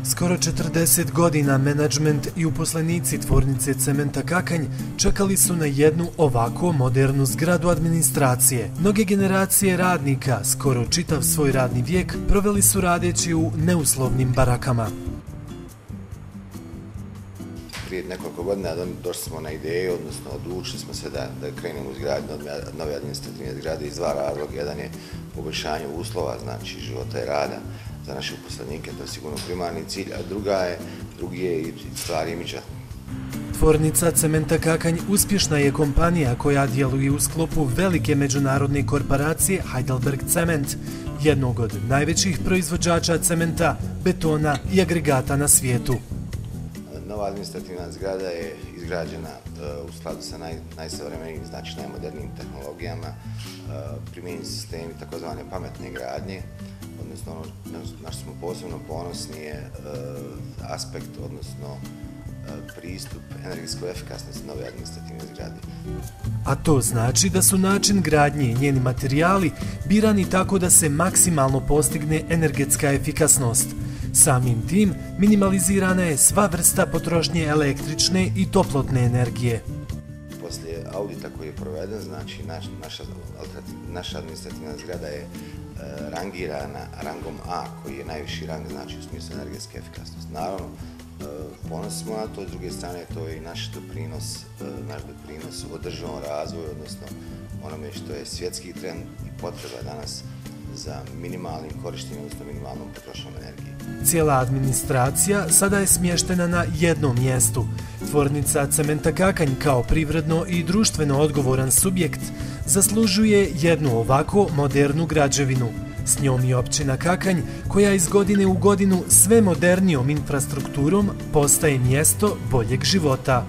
Skoro 40 godina menadžment i uposlenici tvornice cementa Kakanj čekali su na jednu ovako modernu zgradu administracije. Mnoge generacije radnika, skoro čitav svoj radni vijek, proveli su radeći u neuslovnim barakama. Prije nekoliko godina došli smo na ideju, odnosno odlučili smo se da krenemo u izgradnju nove administrativne zgrade iz dva razloga. Jedan je poboljšanje uslova, znači života i rada za naše uposlenike, to je sigurno primarni cilj, a drugi je i stvar imidža. Tvornica cementa Kakanj uspješna je kompanija koja djeluje u sklopu velike međunarodne korporacije Heidelberg Cement, jednog od najvećih proizvođača cementa, betona i agregata na svijetu. Nova administrativna zgrada je izgrađena u skladu sa najsavremenijim, znači najmodernijim tehnologijama, primijenjeni sistemi takozvane pametne gradnje, odnosno na što smo posebno ponosni je aspekt, odnosno pristup energetskoj efikasnosti nove administrativne zgrade. A to znači da su način gradnje i njeni materijali birani tako da se maksimalno postigne energetska efikasnost. Samim tim minimalizirana je sva vrsta potrošnje električne i toplotne energije. Poslije audita koji je proveden, znači naša administrativna zgrada je rangirana rangom A, koji je najviši rang, znači u smislu energetske efikasnosti. Naravno, ponosni smo na to, s druge strane to je i naš doprinos u održivom razvoju, odnosno onome što je svjetski trend i potreba danas za minimalnim korištenjem, odnosno minimalnom potrošnjom energije. Cijela administracija sada je smještena na jednom mjestu. Tvornica cementa Kakanj kao privredno i društveno odgovoran subjekt zaslužuje jednu ovako modernu građevinu. S njom i općina Kakanj, koja iz godine u godinu sve modernijom infrastrukturom postaje mjesto boljeg života.